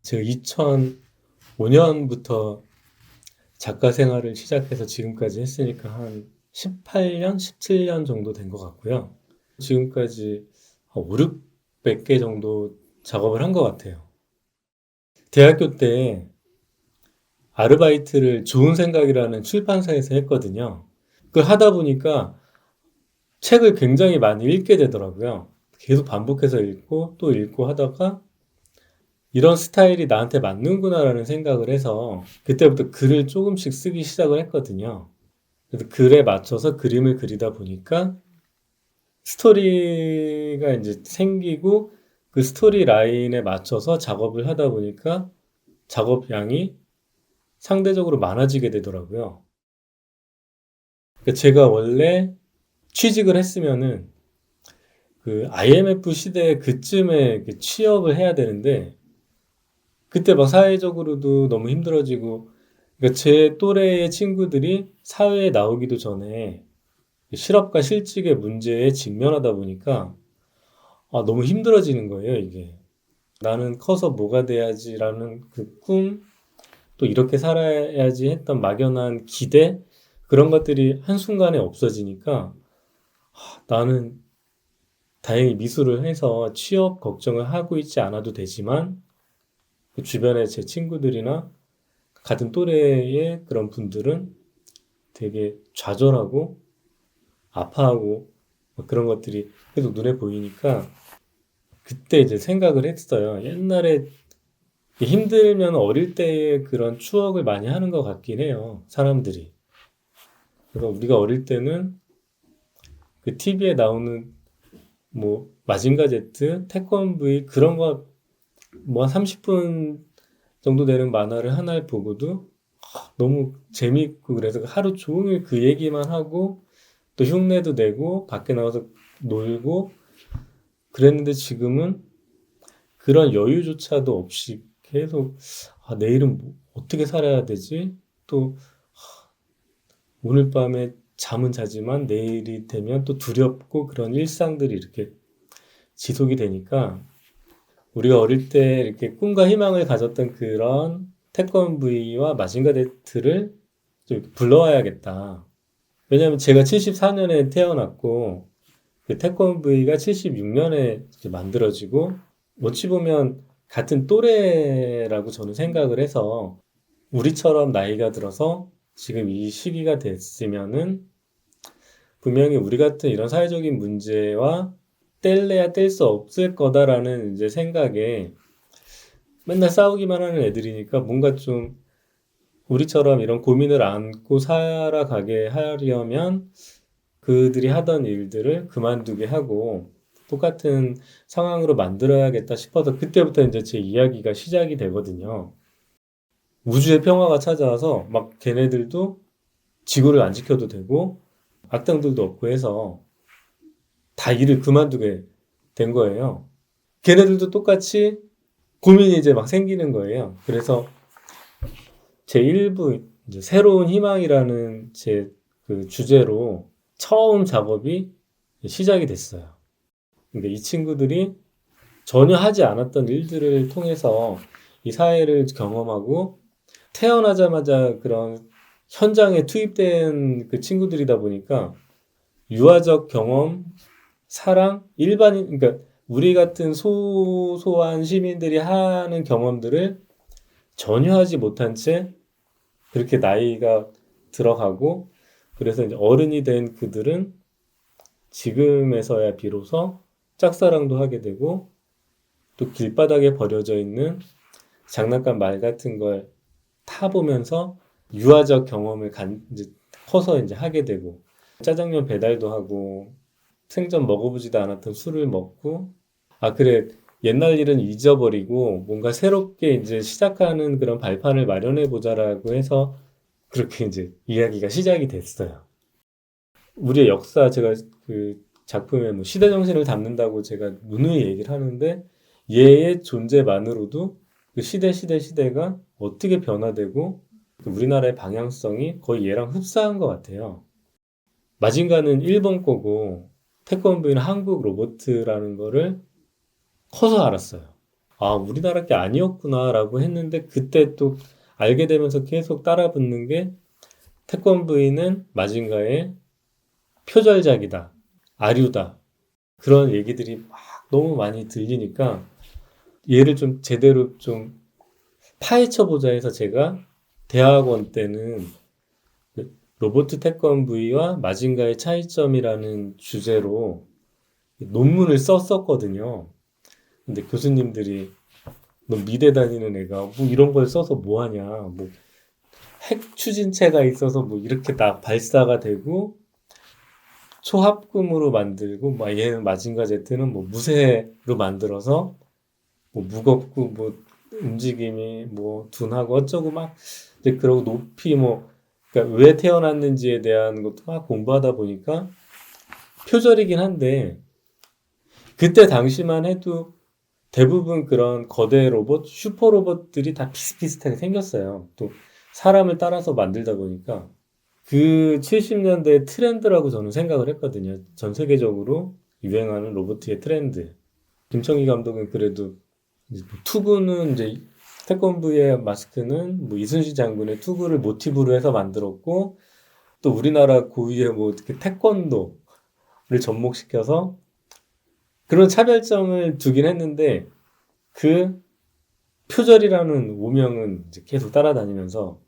제가 2005년부터 작가 생활을 시작해서 지금까지 했으니까 한 18년, 17년 정도 된 것 같고요. 지금까지 한 5, 600개 정도 작업을 한 것 같아요. 대학교 때 아르바이트를 좋은 생각이라는 출판사에서 했거든요. 그걸 하다 보니까 책을 굉장히 많이 읽게 되더라고요. 계속 반복해서 읽고 또 읽고 하다가 이런 스타일이 나한테 맞는구나라는 생각을 해서 그때부터 글을 조금씩 쓰기 시작을 했거든요. 그래서 글에 맞춰서 그림을 그리다 보니까 스토리가 이제 생기고 그 스토리 라인에 맞춰서 작업을 하다 보니까 작업량이 상대적으로 많아지게 되더라고요. 그러니까 제가 원래 취직을 했으면은 그 IMF 시대 그쯤에 취업을 해야 되는데 그때 막 사회적으로도 너무 힘들어지고 그러니까 제 또래의 친구들이 사회에 나오기도 전에 실업과 실직의 문제에 직면하다 보니까 너무 힘들어지는 거예요, 이게. 나는 커서 뭐가 돼야지라는 그 꿈, 또 이렇게 살아야지 했던 막연한 기대, 그런 것들이 한순간에 없어지니까 나는 다행히 미술을 해서 취업 걱정을 하고 있지 않아도 되지만 그 주변에 제 친구들이나 같은 또래의 그런 분들은 되게 좌절하고 아파하고 그런 것들이 계속 눈에 보이니까 그때 이제 생각을 했어요. 옛날에 힘들면 어릴 때의 그런 추억을 많이 하는 것 같긴 해요. 사람들이. 그래서 우리가 어릴 때는 그 TV에 나오는 뭐 마징가 제트, 태권브이 그런 거 뭐 한 30분 정도 되는 만화를 하나를 보고도 너무 재밌고 그래서 하루 종일 그 얘기만 하고 또 흉내도 내고 밖에 나가서 놀고 그랬는데 지금은 그런 여유조차도 없이 계속 내일은 어떻게 살아야 되지? 또 오늘 밤에 잠은 자지만 내일이 되면 또 두렵고 그런 일상들이 이렇게 지속이 되니까 우리가 어릴 때 이렇게 꿈과 희망을 가졌던 그런 태권브이와 마징가 제트를 좀 불러와야겠다. 왜냐하면 제가 74년에 태어났고 그 태권브이가 76년에 만들어지고 어찌 보면 같은 또래라고 저는 생각을 해서 우리처럼 나이가 들어서 지금 이 시기가 됐으면은 분명히 우리 같은 이런 사회적인 문제와 뗄래야 뗄 수 없을 거다라는 이제 생각에 맨날 싸우기만 하는 애들이니까 뭔가 좀 우리처럼 이런 고민을 안고 살아가게 하려면 그들이 하던 일들을 그만두게 하고 똑같은 상황으로 만들어야겠다 싶어서 그때부터 이제 제 이야기가 시작이 되거든요. 우주의 평화가 찾아와서 막 걔네들도 지구를 안 지켜도 되고 악당들도 없고 해서 다 일을 그만두게 된 거예요. 걔네들도 똑같이 고민이 이제 막 생기는 거예요. 그래서 제 1부 이제 새로운 희망이라는 제 그 주제로 처음 작업이 시작이 됐어요. 근데 이 친구들이 전혀 하지 않았던 일들을 통해서 이 사회를 경험하고 태어나자마자 그런 현장에 투입된 그 친구들이다 보니까 유아적 경험, 사랑, 일반인, 그러니까 우리 같은 소소한 시민들이 하는 경험들을 전혀 하지 못한 채 그렇게 나이가 들어가고 그래서 이제 어른이 된 그들은 지금에서야 비로소 짝사랑도 하게 되고 또 길바닥에 버려져 있는 장난감 말 같은 걸 타보면서 유아적 경험을 이제 커서 이제 하게 되고 짜장면 배달도 하고 생전 먹어보지도 않았던 술을 먹고 그래 옛날 일은 잊어버리고 뭔가 새롭게 이제 시작하는 그런 발판을 마련해 보자라고 해서 그렇게 이제 이야기가 시작이 됐어요. 우리의 역사 제가 그 작품에 뭐 시대 정신을 담는다고 제가 누누이 얘기를 하는데 얘의 존재만으로도 그 시대가 어떻게 변화되고 우리나라의 방향성이 거의 얘랑 흡사한 것 같아요. 마징가는 일본 거고 태권브이는 한국 로보트라는 거를 커서 알았어요. 아, 우리나라 게 아니었구나라고 했는데 그때 또 알게 되면서 계속 따라 붙는 게 태권브이는 마징가의 표절작이다, 아류다. 그런 얘기들이 막 너무 많이 들리니까 얘를 좀 제대로 좀 파헤쳐 보자 해서 제가 대학원 때는 로보트 태권브이와 마징가의 차이점이라는 주제로 논문을 썼었거든요. 근데 교수님들이 너 미대 다니는 애가 뭐 이런 걸 써서 뭐 하냐. 뭐 핵 추진체가 있어서 뭐 이렇게 다 발사가 되고 초합금으로 만들고 막 얘는 마징가 제트는 뭐 무쇠로 만들어서 뭐 무겁고 뭐 움직임이 뭐 둔하고 어쩌고 막 이제 그러고 높이 뭐 그러니까 왜 태어났는지에 대한 것도 막 공부하다 보니까 표절이긴 한데 그때 당시만 해도 대부분 그런 거대 로봇, 슈퍼 로봇들이 다 비슷비슷하게 생겼어요. 또 사람을 따라서 만들다 보니까 그 70년대 트렌드라고 저는 생각을 했거든요. 전 세계적으로 유행하는 로봇의 트렌드. 김청기 감독은 그래도 이제 뭐 투구는 이제 태권브이의 마스크는 뭐 이순신 장군의 투구를 모티브로 해서 만들었고 또 우리나라 고유의 뭐 어떻게 태권도를 접목시켜서 그런 차별점을 두긴 했는데 그 표절이라는 오명은 이제 계속 따라다니면서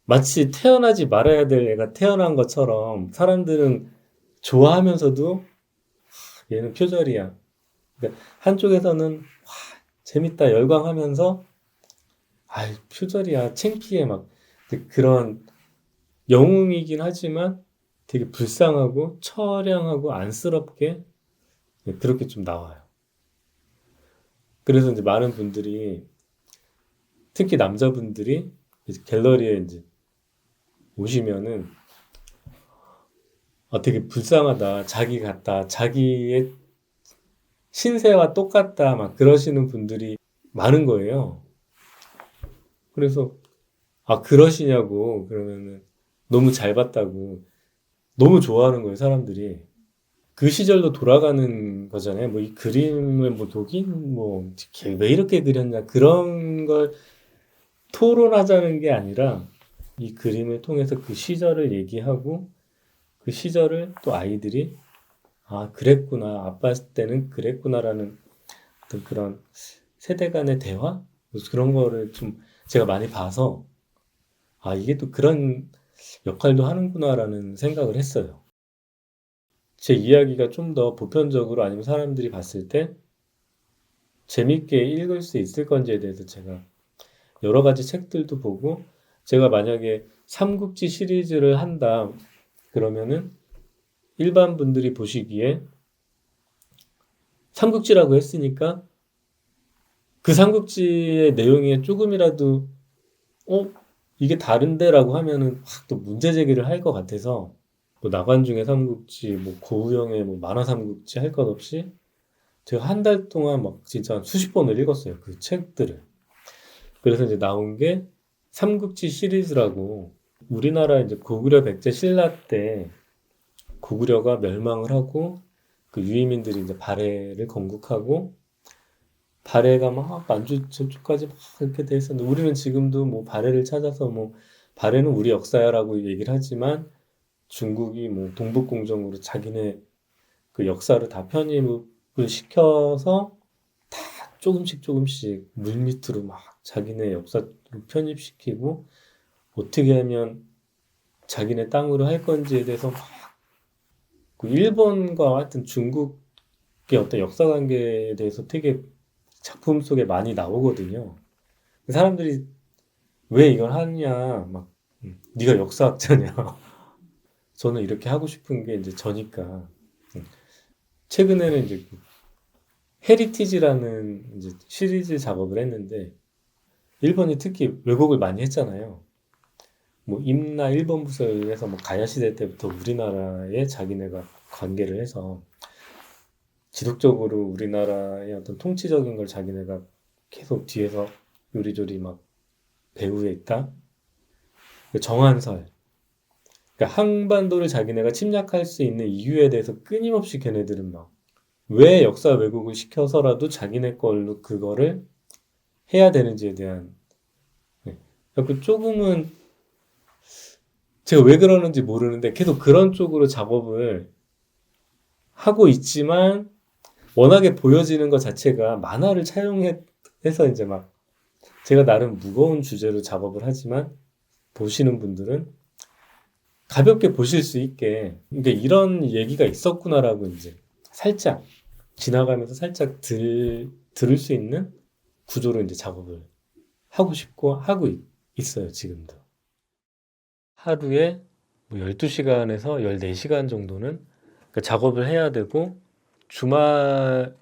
마치 태어나지 말아야 될 애가 태어난 것처럼 사람들은 좋아하면서도 얘는 표절이야. 그러니까 한쪽에서는 와, 재밌다 열광하면서 아 표절이야 창피해 막 그런 영웅이긴 하지만 되게 불쌍하고 처량하고 안쓰럽게 그렇게 좀 나와요. 그래서 이제 많은 분들이 특히 남자분들이 이제 갤러리에 이제 오시면은 되게 불쌍하다, 자기 같다, 자기의 신세와 똑같다, 막 그러시는 분들이 많은 거예요. 그래서 그러시냐고 그러면은 너무 잘 봤다고 너무 좋아하는 거예요, 사람들이. 그 시절로 돌아가는 거잖아요. 뭐 이 그림을 뭐 독일 왜 이렇게 그렸냐 그런 걸 토론하자는 게 아니라 이 그림을 통해서 그 시절을 얘기하고 그 시절을 또 아이들이 그랬구나. 아빠 때는 그랬구나라는 어떤 그런 세대 간의 대화? 그런 거를 좀 제가 많이 봐서 이게 또 그런 역할도 하는구나라는 생각을 했어요. 제 이야기가 좀 더 보편적으로 아니면 사람들이 봤을 때 재밌게 읽을 수 있을 건지에 대해서 제가 여러 가지 책들도 보고 제가 만약에 삼국지 시리즈를 한다 그러면은 일반 분들이 보시기에 삼국지라고 했으니까 그 삼국지의 내용에 조금이라도 어 이게 다른데라고 하면은 또 문제 제기를 할 것 같아서 뭐 나관중의 삼국지, 뭐 고우영의 뭐 만화 삼국지 할 것 없이 제가 한 달 동안 막 진짜 수십 번을 읽었어요. 그 책들을. 그래서 이제 나온 게 삼국지 시리즈라고 우리나라 이제 고구려 백제 신라 때 고구려가 멸망을 하고 그 유이민들이 이제 발해를 건국하고 발해가 막 만주 전투까지 막 이렇게 돼 있었는데 우리는 지금도 뭐 발해를 찾아서 뭐 발해는 우리 역사야라고 얘기를 하지만 중국이 뭐 동북공정으로 자기네 그 역사를 다 편입을 시켜서 다 조금씩 조금씩 물밑으로 막 자기네 역사를 편입시키고 어떻게 하면 자기네 땅으로 할 건지에 대해서 막그 일본과 하여튼 중국의 어떤 역사 관계에 대해서 되게 작품 속에 많이 나오거든요. 사람들이 왜 이걸 하냐, 막, 네가 역사학자냐. 저는 이렇게 하고 싶은 게 이제 저니까. 최근에는 이제 그 헤리티지라는 이제 시리즈 작업을 했는데, 일본이 특히 왜곡을 많이 했잖아요. 뭐, 임나 일본 부서에서 뭐 가야시대 때부터 우리나라에 자기네가 관계를 해서 지속적으로 우리나라의 어떤 통치적인 걸 자기네가 계속 뒤에서 요리조리 막 배후에 있다. 그 정한설. 그러니까 한반도를 자기네가 침략할 수 있는 이유에 대해서 끊임없이 걔네들은 막 왜 역사 왜곡을 시켜서라도 자기네 걸로 그거를 해야 되는지에 대한 네. 그 조금은 제가 왜 그러는지 모르는데 계속 그런 쪽으로 작업을 하고 있지만 워낙에 보여지는 것 자체가 만화를 차용해서 이제 막 제가 나름 무거운 주제로 작업을 하지만 보시는 분들은 가볍게 보실 수 있게 그러니까 이런 얘기가 있었구나라고 이제 살짝 지나가면서 살짝 들을 수 있는 구조로 이제 작업을 하고 싶고 하고 있어요, 지금도. 하루에 뭐 12시간에서 14시간 정도는 그 작업을 해야 되고 주말도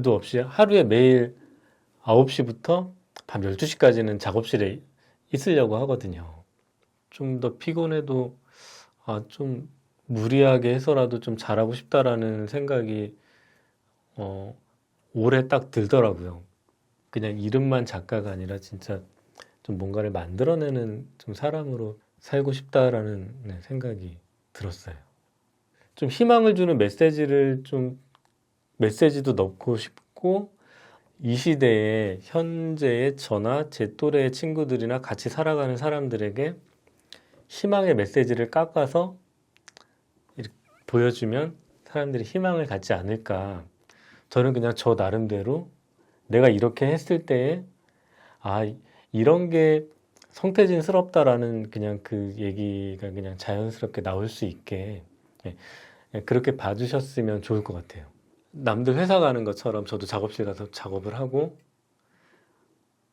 없이 하루에 매일 9시부터 밤 12시까지는 작업실에 있으려고 하거든요. 좀 더 피곤해도 좀 무리하게 해서라도 좀 잘하고 싶다라는 생각이 어, 올해 딱 들더라고요. 그냥 이름만 작가가 아니라 진짜 좀 뭔가를 만들어내는 좀 사람으로 살고 싶다라는 네, 생각이 들었어요. 좀 희망을 주는 메시지를 좀 메시지도 넣고 싶고 이 시대에 현재의 저나 제 또래의 친구들이나 같이 살아가는 사람들에게 희망의 메시지를 깎아서 이렇게 보여주면 사람들이 희망을 갖지 않을까. 저는 그냥 저 나름대로 내가 이렇게 했을 때에 아, 이런 게 성태진스럽다라는 그냥 그 얘기가 그냥 자연스럽게 나올 수 있게 예, 그렇게 봐주셨으면 좋을 것 같아요. 남들 회사 가는 것처럼 저도 작업실 가서 작업을 하고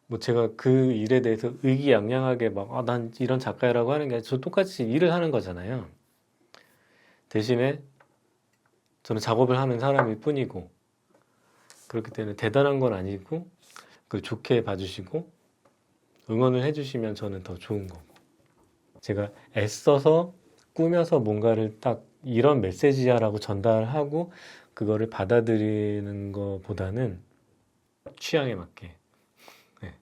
뭐 제가 그 일에 대해서 의기양양하게 막 난 이런 작가라고 하는 게 아니라 저 똑같이 일을 하는 거잖아요. 대신에 저는 작업을 하는 사람일 뿐이고 그렇기 때문에 대단한 건 아니고 그 좋게 봐주시고 응원을 해주시면 저는 더 좋은 거고 제가 애써서 꾸며서 뭔가를 딱 이런 메시지야라고 전달하고 그거를 받아들이는 것보다는 취향에 맞게 네,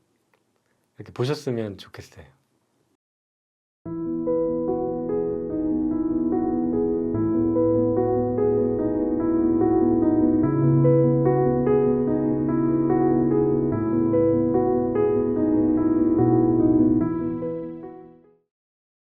이렇게 보셨으면 좋겠어요.